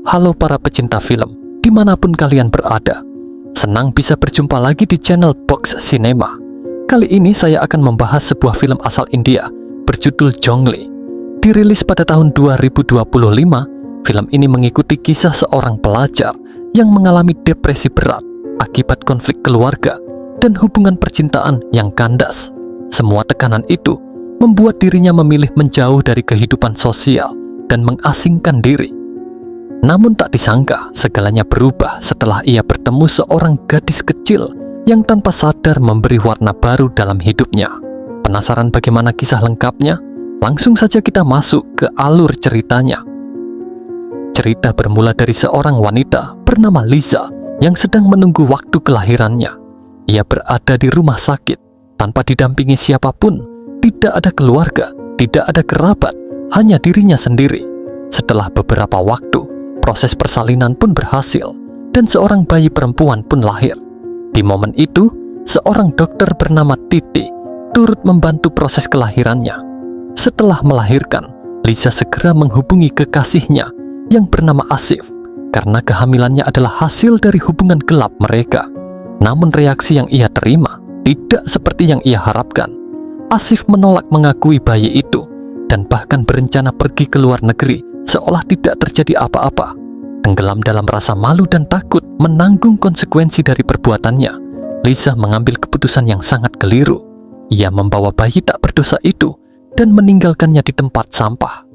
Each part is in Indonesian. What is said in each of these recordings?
Halo para pecinta film, dimanapun kalian berada. Senang bisa berjumpa lagi di channel Box Cinema. Kali ini saya akan membahas sebuah film asal India berjudul Jongli. Dirilis pada tahun 2025, film ini mengikuti kisah seorang pelajar yang mengalami depresi berat akibat konflik keluarga dan hubungan percintaan yang kandas. Semua tekanan itu membuat dirinya memilih menjauh dari kehidupan sosial dan mengasingkan diri. Namun tak disangka, segalanya berubah setelah ia bertemu seorang gadis kecil yang tanpa sadar memberi warna baru dalam hidupnya. Penasaran bagaimana kisah lengkapnya? Langsung saja kita masuk ke alur ceritanya. Cerita bermula dari seorang wanita bernama Liza yang sedang menunggu waktu kelahirannya. Ia berada di rumah sakit tanpa didampingi siapapun, tidak ada keluarga, tidak ada kerabat, hanya dirinya sendiri. Setelah beberapa waktu, proses persalinan pun berhasil dan seorang bayi perempuan pun lahir. Di momen itu, seorang dokter bernama Titi turut membantu proses kelahirannya. Setelah melahirkan, Liza segera menghubungi kekasihnya yang bernama Asif karena kehamilannya adalah hasil dari hubungan gelap mereka. Namun reaksi yang ia terima tidak seperti yang ia harapkan. Asif menolak mengakui bayi itu dan bahkan berencana pergi ke luar negeri seolah tidak terjadi apa-apa. Tenggelam dalam rasa malu dan takut menanggung konsekuensi dari perbuatannya, Liza mengambil keputusan yang sangat keliru. Ia membawa bayi tak berdosa itu dan meninggalkannya di tempat sampah.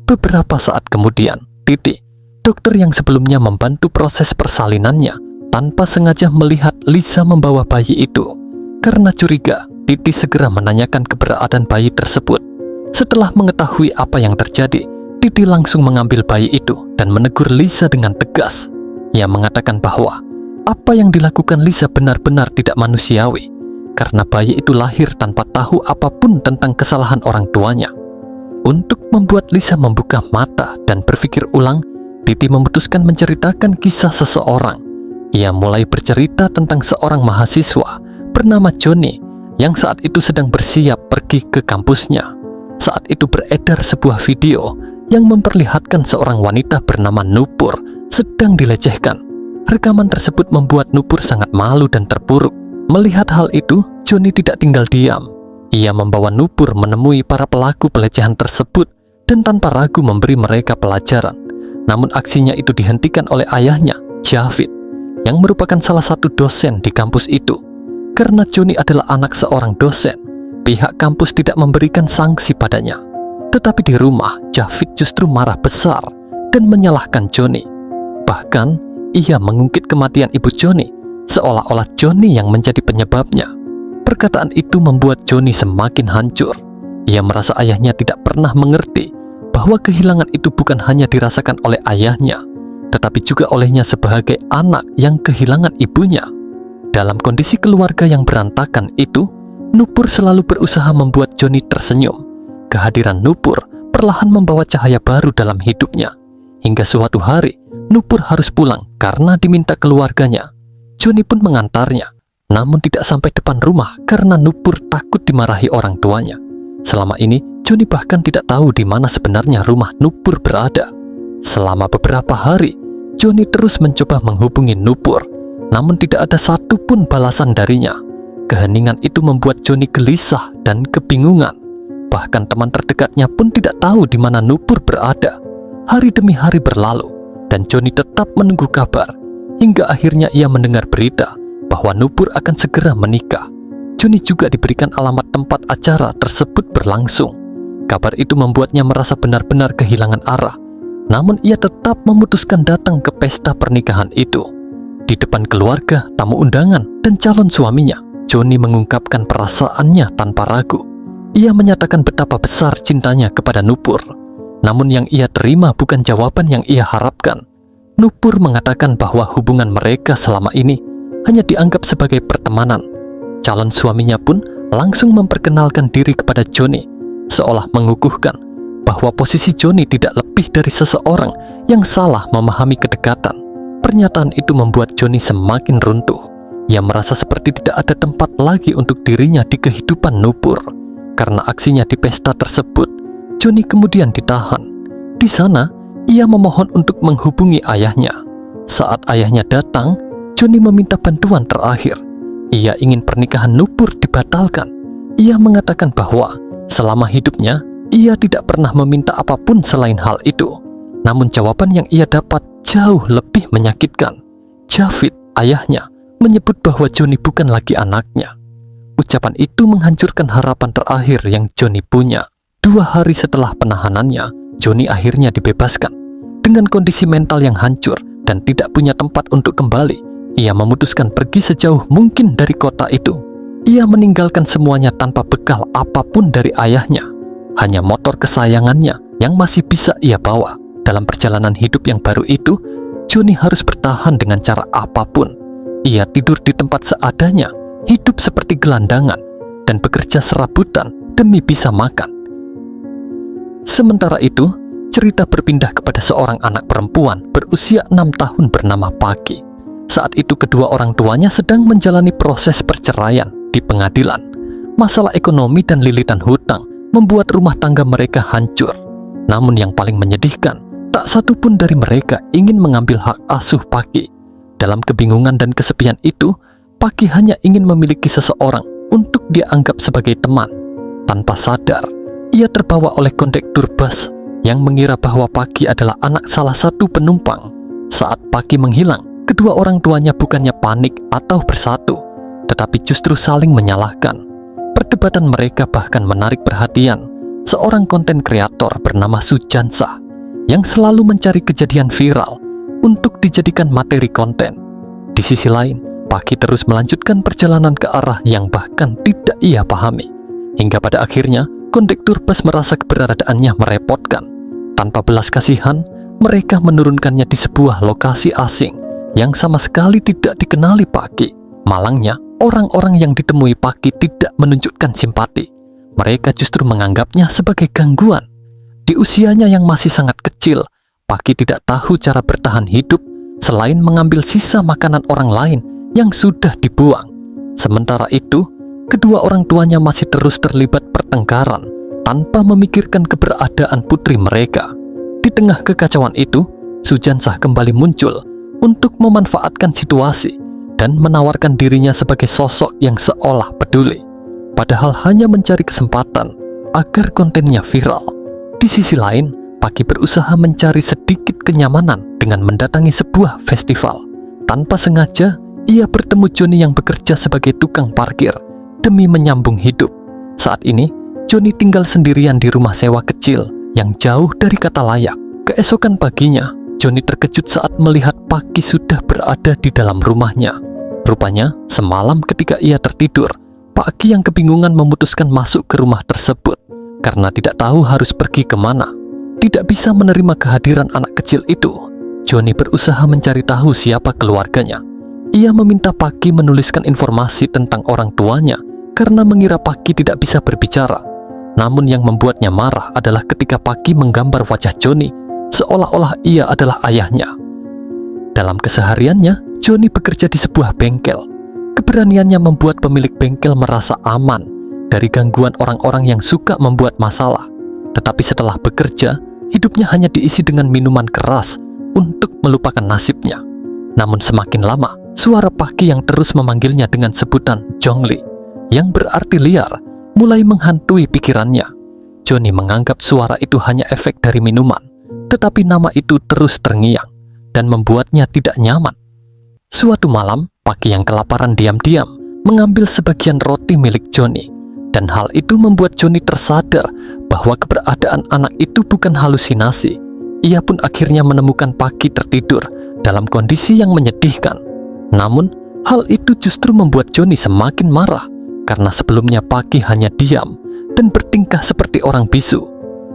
Beberapa saat kemudian, Titi, dokter yang sebelumnya membantu proses persalinannya, tanpa sengaja melihat Liza membawa bayi itu. Karena curiga, Titi segera menanyakan keberadaan bayi tersebut. Setelah mengetahui apa yang terjadi, Titi langsung mengambil bayi itu dan menegur Liza dengan tegas. Ia mengatakan bahwa apa yang dilakukan Liza benar-benar tidak manusiawi, karena bayi itu lahir tanpa tahu apapun tentang kesalahan orang tuanya. Untuk membuat Liza membuka mata dan berpikir ulang, Titi memutuskan menceritakan kisah seseorang. Ia mulai bercerita tentang seorang mahasiswa bernama Johnny yang saat itu sedang bersiap pergi ke kampusnya. Saat itu beredar sebuah video yang memperlihatkan seorang wanita bernama Nupur sedang dilecehkan. Rekaman tersebut membuat Nupur sangat malu dan terpuruk. Melihat hal itu, Johnny tidak tinggal diam. Ia membawa Nupur menemui para pelaku pelecehan tersebut dan tanpa ragu memberi mereka pelajaran. Namun aksinya itu dihentikan oleh ayahnya, Javid, yang merupakan salah satu dosen di kampus itu. Karena Johnny adalah anak seorang dosen, pihak kampus tidak memberikan sanksi padanya. Tetapi di rumah, Javid justru marah besar dan menyalahkan Johnny. Bahkan, ia mengungkit kematian ibu Johnny, seolah-olah Johnny yang menjadi penyebabnya. Perkataan itu membuat Johnny semakin hancur. Ia merasa ayahnya tidak pernah mengerti bahwa kehilangan itu bukan hanya dirasakan oleh ayahnya, tetapi juga olehnya sebagai anak yang kehilangan ibunya. Dalam kondisi keluarga yang berantakan itu, Nupur selalu berusaha membuat Johnny tersenyum. Kehadiran Nupur perlahan membawa cahaya baru dalam hidupnya. Hingga suatu hari, Nupur harus pulang karena diminta keluarganya. Johnny pun mengantarnya, namun tidak sampai depan rumah karena Nupur takut dimarahi orang tuanya. Selama ini, Johnny bahkan tidak tahu di mana sebenarnya rumah Nupur berada. Selama beberapa hari, Johnny terus mencoba menghubungi Nupur, namun tidak ada satupun balasan darinya. Keheningan itu membuat Johnny gelisah dan kebingungan. Bahkan teman terdekatnya pun tidak tahu di mana Nupur berada. Hari demi hari berlalu, dan Johnny tetap menunggu kabar. Hingga akhirnya ia mendengar berita bahwa Nupur akan segera menikah. Johnny juga diberikan alamat tempat acara tersebut berlangsung. Kabar itu membuatnya merasa benar-benar kehilangan arah. Namun ia tetap memutuskan datang ke pesta pernikahan itu. Di depan keluarga, tamu undangan, dan calon suaminya, Johnny mengungkapkan perasaannya tanpa ragu. Ia menyatakan betapa besar cintanya kepada Nupur. Namun yang ia terima bukan jawaban yang ia harapkan. Nupur mengatakan bahwa hubungan mereka selama ini hanya dianggap sebagai pertemanan. Calon suaminya pun langsung memperkenalkan diri kepada Johnny, seolah mengukuhkan bahwa posisi Johnny tidak lebih dari seseorang yang salah memahami kedekatan. Pernyataan itu membuat Johnny semakin runtuh. Ia merasa seperti tidak ada tempat lagi untuk dirinya di kehidupan Nupur. Karena aksinya di pesta tersebut, Johnny kemudian ditahan. Di sana, Ia memohon untuk menghubungi ayahnya. Saat ayahnya datang, Johnny meminta bantuan terakhir. Ia ingin pernikahan Nupur dibatalkan. Ia mengatakan bahwa selama hidupnya, ia tidak pernah meminta apapun selain hal itu. Namun jawaban yang ia dapat jauh lebih menyakitkan. Javid, ayahnya, menyebut bahwa Johnny bukan lagi anaknya. Ucapan itu menghancurkan harapan terakhir yang Johnny punya. 2 hari setelah penahanannya, Johnny akhirnya dibebaskan. Dengan kondisi mental yang hancur dan tidak punya tempat untuk kembali, ia memutuskan pergi sejauh mungkin dari kota itu. Ia meninggalkan semuanya tanpa bekal apapun dari ayahnya. Hanya motor kesayangannya yang masih bisa ia bawa. Dalam perjalanan hidup yang baru itu, Johnny harus bertahan dengan cara apapun. Ia tidur di tempat seadanya, hidup seperti gelandangan, dan bekerja serabutan demi bisa makan. Sementara itu, cerita berpindah kepada seorang anak perempuan berusia 6 tahun bernama Paki. Saat itu kedua orang tuanya sedang menjalani proses perceraian di pengadilan. Masalah ekonomi dan lilitan hutang membuat rumah tangga mereka hancur. Namun yang paling menyedihkan, tak satu pun dari mereka ingin mengambil hak asuh Paki. Dalam kebingungan dan kesepian itu, Paki hanya ingin memiliki seseorang untuk dia anggap sebagai teman. Tanpa sadar, ia terbawa oleh kondektur bus yang mengira bahwa Paki adalah anak salah satu penumpang. Saat Paki menghilang, kedua orang tuanya bukannya panik atau bersatu, tetapi justru saling menyalahkan. Perdebatan mereka bahkan menarik perhatian seorang konten kreator bernama Sujansah yang selalu mencari kejadian viral untuk dijadikan materi konten. Di sisi lain, Paki terus melanjutkan perjalanan ke arah yang bahkan tidak ia pahami. Hingga pada akhirnya, kondektur bus merasa keberadaannya merepotkan. Tanpa belas kasihan, mereka menurunkannya di sebuah lokasi asing yang sama sekali tidak dikenali Paki. Malangnya, orang-orang yang ditemui Paki tidak menunjukkan simpati. Mereka justru menganggapnya sebagai gangguan. Di usianya yang masih sangat kecil, Paki tidak tahu cara bertahan hidup selain mengambil sisa makanan orang lain yang sudah dibuang. Sementara itu, kedua orang tuanya masih terus terlibat pertengkaran tanpa memikirkan keberadaan putri mereka. Di tengah kekacauan itu, Sujansah kembali muncul untuk memanfaatkan situasi dan menawarkan dirinya sebagai sosok yang seolah peduli, padahal hanya mencari kesempatan agar kontennya viral. Di sisi lain, Paki berusaha mencari sedikit kenyamanan dengan mendatangi sebuah festival. Tanpa sengaja, ia bertemu Johnny yang bekerja sebagai tukang parkir demi menyambung hidup. Saat ini, Johnny tinggal sendirian di rumah sewa kecil yang jauh dari kata layak. Keesokan paginya, Johnny terkejut saat melihat Paki sudah berada di dalam rumahnya. Rupanya, semalam ketika ia tertidur, Paki yang kebingungan memutuskan masuk ke rumah tersebut karena tidak tahu harus pergi kemana. Tidak bisa menerima kehadiran anak kecil itu, Johnny berusaha mencari tahu siapa keluarganya. Ia meminta Paki menuliskan informasi tentang orang tuanya karena mengira Paki tidak bisa berbicara. Namun yang membuatnya marah adalah ketika Paki menggambar wajah Johnny seolah-olah ia adalah ayahnya. Dalam kesehariannya, Johnny bekerja di sebuah bengkel. Keberaniannya membuat pemilik bengkel merasa aman dari gangguan orang-orang yang suka membuat masalah. Tetapi setelah bekerja, hidupnya hanya diisi dengan minuman keras untuk melupakan nasibnya. Namun semakin lama, suara Paki yang terus memanggilnya dengan sebutan Jongli, yang berarti liar, mulai menghantui pikirannya. Johnny menganggap suara itu hanya efek dari minuman, tetapi nama itu terus terngiang dan membuatnya tidak nyaman. Suatu malam, Paki yang kelaparan diam-diam mengambil sebagian roti milik Johnny, dan hal itu membuat Johnny tersadar bahwa keberadaan anak itu bukan halusinasi. Ia pun akhirnya menemukan Paki tertidur dalam kondisi yang menyedihkan. Namun, hal itu justru membuat Johnny semakin marah karena sebelumnya Paki hanya diam dan bertingkah seperti orang bisu.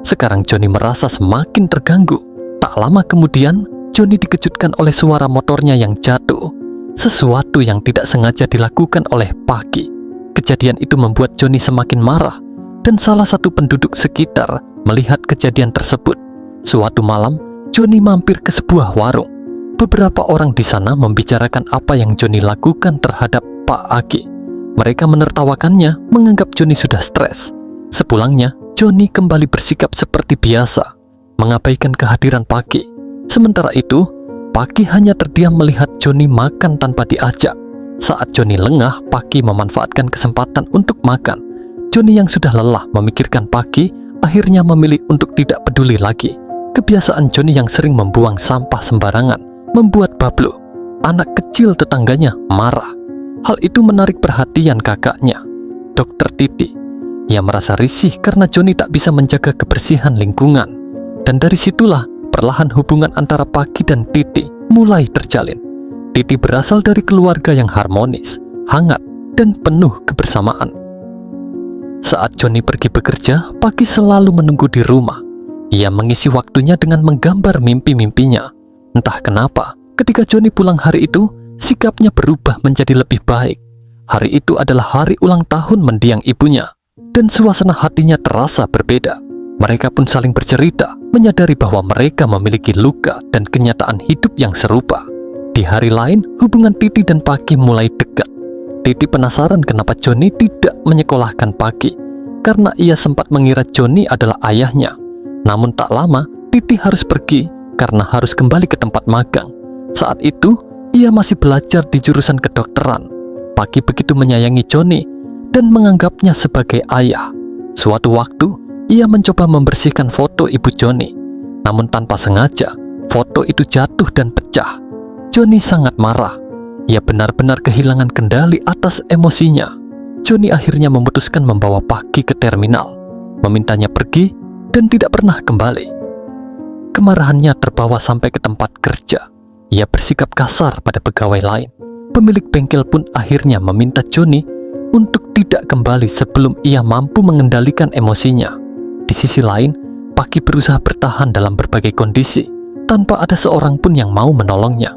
Sekarang Johnny merasa semakin terganggu. Tak lama kemudian, Johnny dikejutkan oleh suara motornya yang jatuh, sesuatu yang tidak sengaja dilakukan oleh Paki. Kejadian itu membuat Johnny semakin marah, dan salah satu penduduk sekitar melihat kejadian tersebut. Suatu malam, Johnny mampir ke sebuah warung. Beberapa orang di sana membicarakan apa yang Johnny lakukan terhadap Pak Aki. Mereka menertawakannya, menganggap Johnny sudah stres. Sepulangnya, Johnny kembali bersikap seperti biasa, mengabaikan kehadiran Paki. Sementara itu, Paki hanya terdiam melihat Johnny makan tanpa diajak. Saat Johnny lengah, Paki memanfaatkan kesempatan untuk makan. Johnny yang sudah lelah memikirkan Paki, akhirnya memilih untuk tidak peduli lagi. Kebiasaan Johnny yang sering membuang sampah sembarangan membuat Bablo, anak kecil tetangganya, marah. Hal itu menarik perhatian kakaknya, Dokter Titi. Ia merasa risih karena Johnny tak bisa menjaga kebersihan lingkungan. Dan dari situlah perlahan hubungan antara Paki dan Titi mulai terjalin. Titi berasal dari keluarga yang harmonis, hangat, dan penuh kebersamaan. Saat Johnny pergi bekerja, Paki selalu menunggu di rumah. Ia mengisi waktunya dengan menggambar mimpi-mimpinya. Entah kenapa, ketika Johnny pulang hari itu, sikapnya berubah menjadi lebih baik. Hari itu adalah hari ulang tahun mendiang ibunya, dan suasana hatinya terasa berbeda. Mereka pun saling bercerita, menyadari bahwa mereka memiliki luka dan kenyataan hidup yang serupa. Di hari lain, hubungan Titi dan Paki mulai dekat. Titi penasaran kenapa Johnny tidak menyekolahkan Paki, karena ia sempat mengira Johnny adalah ayahnya. Namun tak lama, Titi harus pergi karena harus kembali ke tempat magang. Saat itu, ia masih belajar di jurusan kedokteran. Paki begitu menyayangi Johnny dan menganggapnya sebagai ayah. Suatu waktu, ia mencoba membersihkan foto ibu Johnny. Namun tanpa sengaja, foto itu jatuh dan pecah. Johnny sangat marah. Ia benar-benar kehilangan kendali atas emosinya. Johnny akhirnya memutuskan membawa Paki ke terminal, memintanya pergi dan tidak pernah kembali. Kemarahannya terbawa sampai ke tempat kerja. Ia bersikap kasar pada pegawai lain. Pemilik bengkel pun akhirnya meminta Johnny untuk tidak kembali sebelum ia mampu mengendalikan emosinya. Di sisi lain, Paki berusaha bertahan dalam berbagai kondisi tanpa ada seorang pun yang mau menolongnya.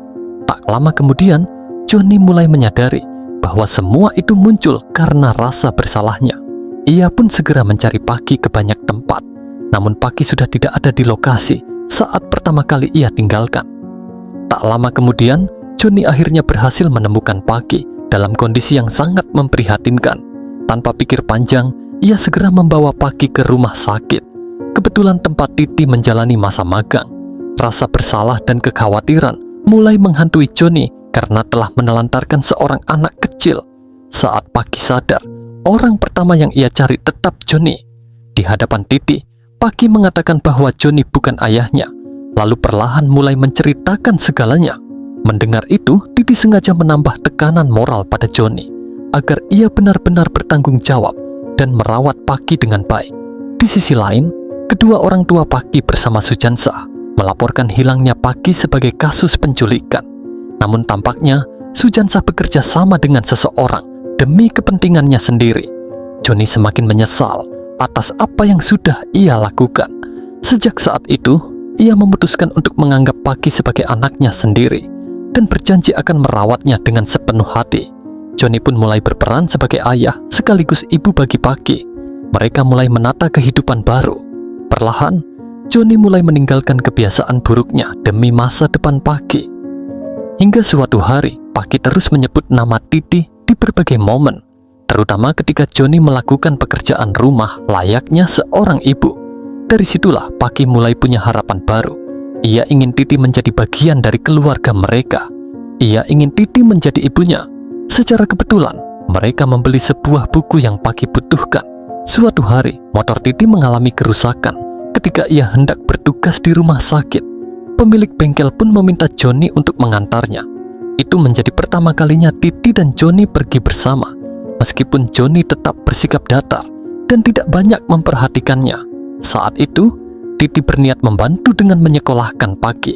Tak lama kemudian, Johnny mulai menyadari bahwa semua itu muncul karena rasa bersalahnya. Ia pun segera mencari Paki ke banyak tempat. Namun Paki sudah tidak ada di lokasi saat pertama kali ia tinggalkan. Tak lama kemudian, Johnny akhirnya berhasil menemukan Paki dalam kondisi yang sangat memprihatinkan. Tanpa pikir panjang, ia segera membawa Paki ke rumah sakit. Kebetulan tempat Titi menjalani masa magang. Rasa bersalah dan kekhawatiran mulai menghantui Johnny karena telah menelantarkan seorang anak kecil. Saat Paki sadar, orang pertama yang ia cari tetap Johnny. Di hadapan Titi, Paki mengatakan bahwa Johnny bukan ayahnya, lalu perlahan mulai menceritakan segalanya. Mendengar itu, Titi sengaja menambah tekanan moral pada Johnny agar ia benar-benar bertanggung jawab dan merawat Paki dengan baik. Di sisi lain, kedua orang tua Paki bersama Sujansa melaporkan hilangnya Paki sebagai kasus penculikan. Namun tampaknya Sujansa bekerja sama dengan seseorang demi kepentingannya sendiri. Johnny semakin menyesal atas apa yang sudah ia lakukan. Sejak saat itu, ia memutuskan untuk menganggap Paki sebagai anaknya sendiri dan berjanji akan merawatnya dengan sepenuh hati. Johnny pun mulai berperan sebagai ayah sekaligus ibu bagi Paki. Mereka mulai menata kehidupan baru. Perlahan, Johnny mulai meninggalkan kebiasaan buruknya demi masa depan Paki. Hingga suatu hari, Paki terus menyebut nama Titi di berbagai momen, terutama ketika Johnny melakukan pekerjaan rumah layaknya seorang ibu. Dari situlah Paki mulai punya harapan baru. Ia ingin Titi menjadi bagian dari keluarga mereka. Ia ingin Titi menjadi ibunya. Secara kebetulan, mereka membeli sebuah buku yang Paki butuhkan. Suatu hari, motor Titi mengalami kerusakan ketika ia hendak bertugas di rumah sakit. Pemilik bengkel pun meminta Johnny untuk mengantarnya. Itu menjadi pertama kalinya Titi dan Johnny pergi bersama. Meskipun Johnny tetap bersikap datar dan tidak banyak memperhatikannya. Saat itu, Titi berniat membantu dengan menyekolahkan Paki.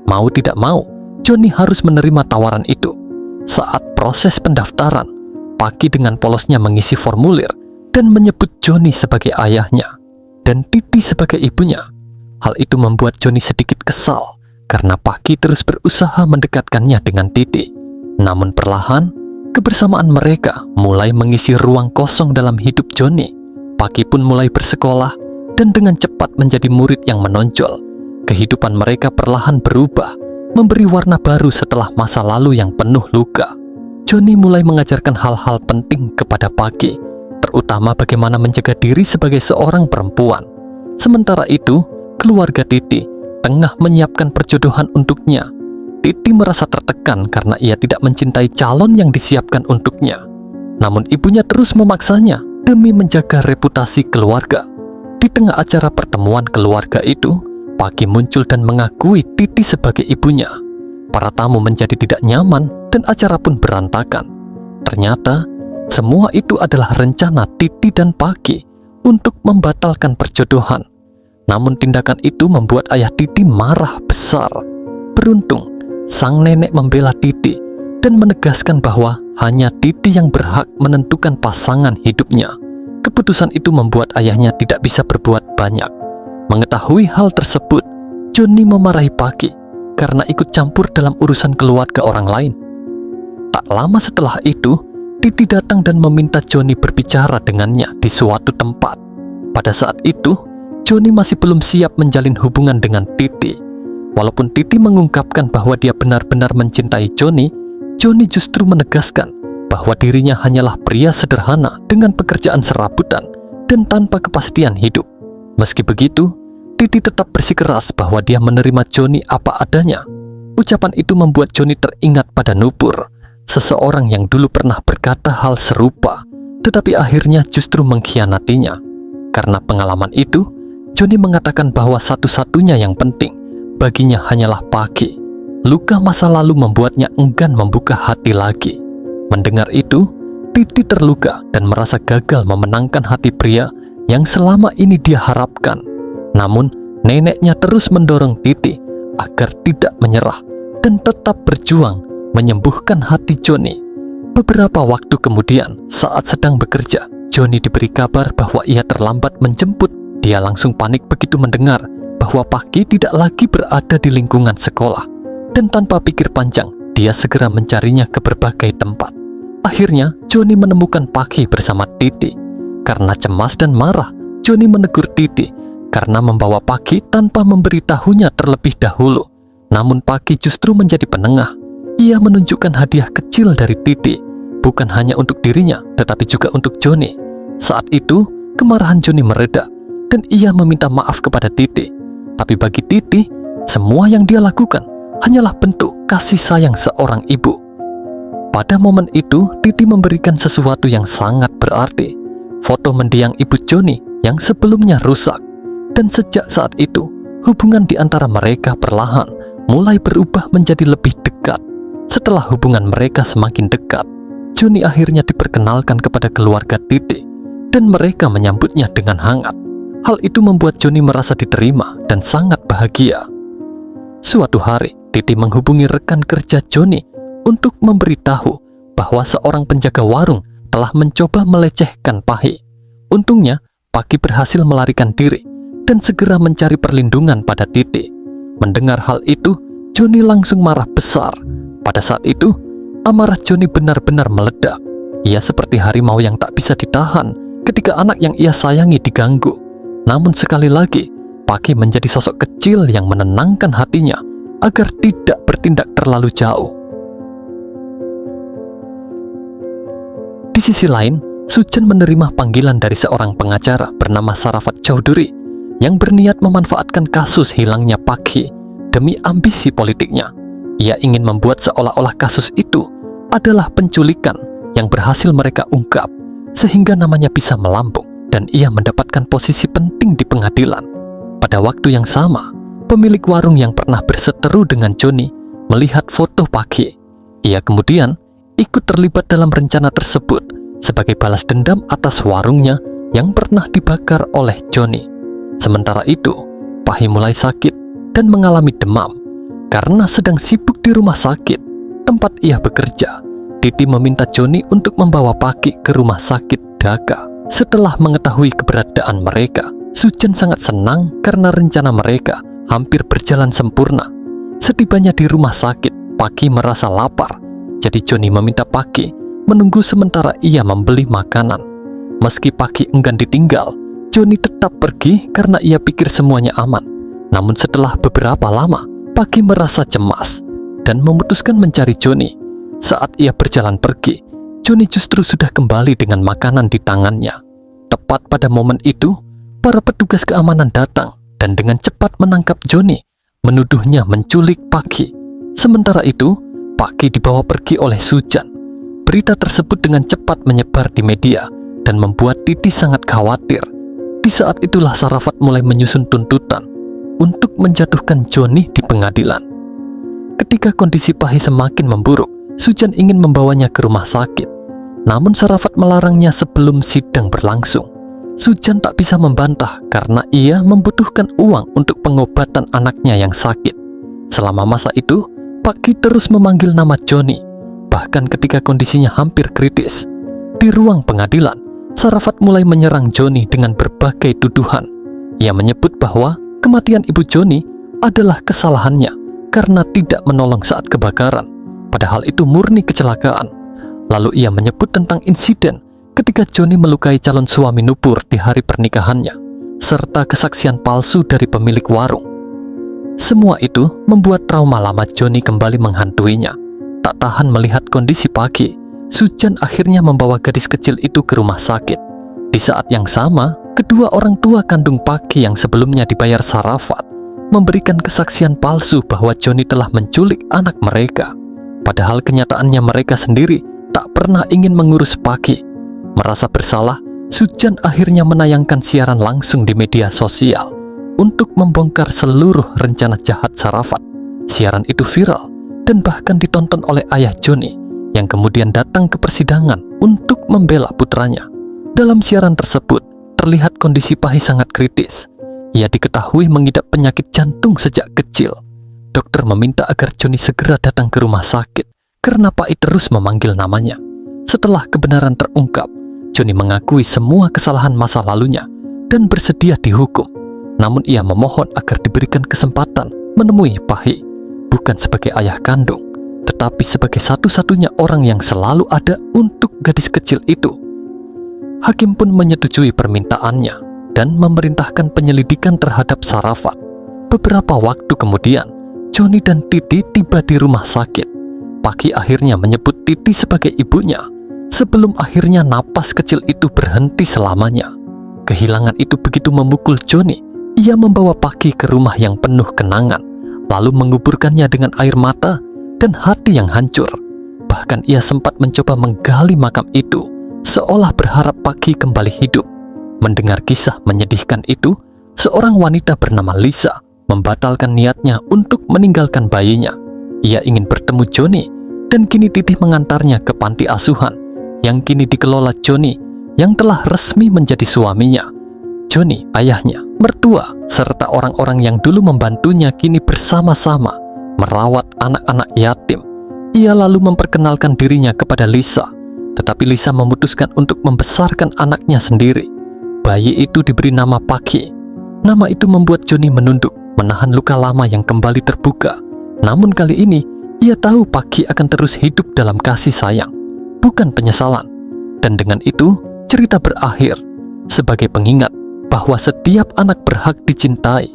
Mau tidak mau, Johnny harus menerima tawaran itu. Saat proses pendaftaran, Paki dengan polosnya mengisi formulir dan menyebut Johnny sebagai ayahnya dan Titi sebagai ibunya. Hal itu membuat Johnny sedikit kesal karena Paki terus berusaha mendekatkannya dengan Titi. Namun perlahan, kebersamaan mereka mulai mengisi ruang kosong dalam hidup Johnny. Paki pun mulai bersekolah dan dengan cepat menjadi murid yang menonjol. Kehidupan mereka perlahan berubah, memberi warna baru setelah masa lalu yang penuh luka. Johnny mulai mengajarkan hal-hal penting kepada Paki, terutama bagaimana menjaga diri sebagai seorang perempuan. Sementara itu, keluarga Titi tengah menyiapkan perjodohan untuknya. Titi merasa tertekan karena ia tidak mencintai calon yang disiapkan untuknya. Namun ibunya terus memaksanya demi menjaga reputasi keluarga. Di tengah acara pertemuan keluarga itu, Paki muncul dan mengakui Titi sebagai ibunya. Para tamu menjadi tidak nyaman dan acara pun berantakan. Ternyata, semua itu adalah rencana Titi dan Paki untuk membatalkan perjodohan. Namun tindakan itu membuat ayah Titi marah besar. Beruntung, sang nenek membela Titi dan menegaskan bahwa hanya Titi yang berhak menentukan pasangan hidupnya. Keputusan itu membuat ayahnya tidak bisa berbuat banyak. Mengetahui hal tersebut, Joni memarahi Paki karena ikut campur dalam urusan keluarga orang lain. Tak lama setelah itu, Titi datang dan meminta Joni berbicara dengannya di suatu tempat. Pada saat itu, Joni masih belum siap menjalin hubungan dengan Titi. Walaupun Titi mengungkapkan bahwa dia benar-benar mencintai Joni, Joni justru menegaskan bahwa dirinya hanyalah pria sederhana dengan pekerjaan serabutan dan tanpa kepastian hidup. Meski begitu, Titi tetap bersikeras bahwa dia menerima Joni apa adanya. Ucapan itu membuat Joni teringat pada Nupur, seseorang yang dulu pernah berkata hal serupa, tetapi akhirnya justru mengkhianatinya. Karena pengalaman itu, Joni mengatakan bahwa satu-satunya yang penting baginya hanyalah Paki. Luka masa lalu membuatnya enggan membuka hati lagi. Mendengar itu, Titi terluka dan merasa gagal memenangkan hati pria yang selama ini dia harapkan. Namun, neneknya terus mendorong Titi agar tidak menyerah dan tetap berjuang menyembuhkan hati Joni. Beberapa waktu kemudian, saat sedang bekerja, Joni diberi kabar bahwa ia terlambat menjemput. Dia langsung panik begitu mendengar bahwa Paki tidak lagi berada di lingkungan sekolah, dan tanpa pikir panjang, dia segera mencarinya ke berbagai tempat. Akhirnya, Joni menemukan Paki bersama Titi. Karena cemas dan marah, Joni menegur Titi karena membawa Paki tanpa memberitahunya terlebih dahulu. Namun Paki justru menjadi penengah. Ia menunjukkan hadiah kecil dari Titi, bukan hanya untuk dirinya, tetapi juga untuk Joni. Saat itu, kemarahan Joni mereda, dan ia meminta maaf kepada Titi. Tapi bagi Titi, semua yang dia lakukan hanyalah bentuk kasih sayang seorang ibu. Pada momen itu, Titi memberikan sesuatu yang sangat berarti. Foto mendiang ibu Joni yang sebelumnya rusak. Dan sejak saat itu, hubungan di antara mereka perlahan mulai berubah menjadi lebih dekat. Setelah hubungan mereka semakin dekat, Joni akhirnya diperkenalkan kepada keluarga Titi, dan mereka menyambutnya dengan hangat. Hal itu membuat Joni merasa diterima dan sangat bahagia. Suatu hari, Titi menghubungi rekan kerja Joni untuk memberitahu bahwa seorang penjaga warung telah mencoba melecehkan Pahi. Untungnya, Paki berhasil melarikan diri dan segera mencari perlindungan pada Titi. Mendengar hal itu, Joni langsung marah besar. Pada saat itu, amarah Joni benar-benar meledak. Ia seperti harimau yang tak bisa ditahan ketika anak yang ia sayangi diganggu. Namun sekali lagi, Paki menjadi sosok kecil yang menenangkan hatinya agar tidak bertindak terlalu jauh. Di sisi lain, Sujan menerima panggilan dari seorang pengacara bernama Sarafat Chowdhury yang berniat memanfaatkan kasus hilangnya Paki demi ambisi politiknya. Ia ingin membuat seolah-olah kasus itu adalah penculikan yang berhasil mereka ungkap, sehingga namanya bisa melambung dan ia mendapatkan posisi penting di pengadilan. Pada waktu yang sama, pemilik warung yang pernah berseteru dengan Joni melihat foto Paki. Ia kemudian ikut terlibat dalam rencana tersebut sebagai balas dendam atas warungnya yang pernah dibakar oleh Joni. Sementara itu, Pahi mulai sakit dan mengalami demam. Karena sedang sibuk di rumah sakit tempat ia bekerja, Titi meminta Joni untuk membawa Paki ke rumah sakit Dhaka. Setelah mengetahui keberadaan mereka, Sujan sangat senang karena rencana mereka hampir berjalan sempurna. Setibanya di rumah sakit, Paki merasa lapar. Jadi Joni meminta Paki menunggu sementara ia membeli makanan. Meski Paki enggan ditinggal, Joni tetap pergi karena ia pikir semuanya aman. Namun setelah beberapa lama, Paki merasa cemas dan memutuskan mencari Joni. Saat ia berjalan pergi, Joni justru sudah kembali dengan makanan di tangannya. Tepat pada momen itu, para petugas keamanan datang dan dengan cepat menangkap Joni menuduhnya menculik Paki. Sementara itu, Paki dibawa pergi oleh Sujan. Berita tersebut dengan cepat menyebar di media dan membuat Titi sangat khawatir. Di saat itulah Sarafat mulai menyusun tuntutan untuk menjatuhkan Joni di pengadilan. Ketika kondisi Pahi semakin memburuk, Sujan ingin membawanya ke rumah sakit. Namun Sarafat melarangnya sebelum sidang berlangsung. Sujan tak bisa membantah karena ia membutuhkan uang untuk pengobatan anaknya yang sakit. Selama masa itu, Paki terus memanggil nama Joni, bahkan ketika kondisinya hampir kritis. Di ruang pengadilan, Sarafat mulai menyerang Joni dengan berbagai tuduhan. Ia menyebut bahwa kematian ibu Joni adalah kesalahannya karena tidak menolong saat kebakaran, padahal itu murni kecelakaan. Lalu ia menyebut tentang insiden ketika Joni melukai calon suami Nupur di hari pernikahannya, serta kesaksian palsu dari pemilik warung. Semua itu membuat trauma lama Joni kembali menghantuinya. Tak tahan melihat kondisi Paki, Sujan akhirnya membawa gadis kecil itu ke rumah sakit. Di saat yang sama, kedua orang tua kandung Paki yang sebelumnya dibayar Sarafat memberikan kesaksian palsu bahwa Joni telah menculik anak mereka. Padahal kenyataannya mereka sendiri tak pernah ingin mengurus Paki. Merasa bersalah, Sujan akhirnya menayangkan siaran langsung di media sosial untuk membongkar seluruh rencana jahat Sarafat. Siaran itu viral dan bahkan ditonton oleh ayah Joni yang kemudian datang ke persidangan untuk membela putranya. Dalam siaran tersebut, terlihat kondisi Pahi sangat kritis. Ia diketahui mengidap penyakit jantung sejak kecil. Dokter meminta agar Joni segera datang ke rumah sakit karena Pahi terus memanggil namanya. Setelah kebenaran terungkap, Joni mengakui semua kesalahan masa lalunya dan bersedia dihukum. Namun ia memohon agar diberikan kesempatan menemui Pahi, bukan sebagai ayah kandung, tetapi sebagai satu-satunya orang yang selalu ada untuk gadis kecil itu. Hakim pun menyetujui permintaannya dan memerintahkan penyelidikan terhadap Sarafat. Beberapa waktu kemudian, Joni dan Titi tiba di rumah sakit. Paki akhirnya menyebut Titi sebagai ibunya, sebelum akhirnya napas kecil itu berhenti selamanya. Kehilangan itu begitu memukul Joni. Ia membawa Paki ke rumah yang penuh kenangan, lalu menguburkannya dengan air mata dan hati yang hancur. Bahkan ia sempat mencoba menggali makam itu, seolah berharap Paki kembali hidup. Mendengar kisah menyedihkan itu, seorang wanita bernama Lisa membatalkan niatnya untuk meninggalkan bayinya. Ia ingin bertemu Joni, dan kini Titi mengantarnya ke panti asuhan yang kini dikelola Joni yang telah resmi menjadi suaminya. Joni, ayahnya, mertua, serta orang-orang yang dulu membantunya kini bersama-sama merawat anak-anak yatim. Ia lalu memperkenalkan dirinya kepada Lisa, tetapi Lisa memutuskan untuk membesarkan anaknya sendiri. Bayi itu diberi nama Paki. Nama itu membuat Joni menunduk, menahan luka lama yang kembali terbuka. Namun kali ini, ia tahu Paki akan terus hidup dalam kasih sayang, bukan penyesalan. Dan dengan itu, cerita berakhir sebagai pengingat bahwa setiap anak berhak dicintai,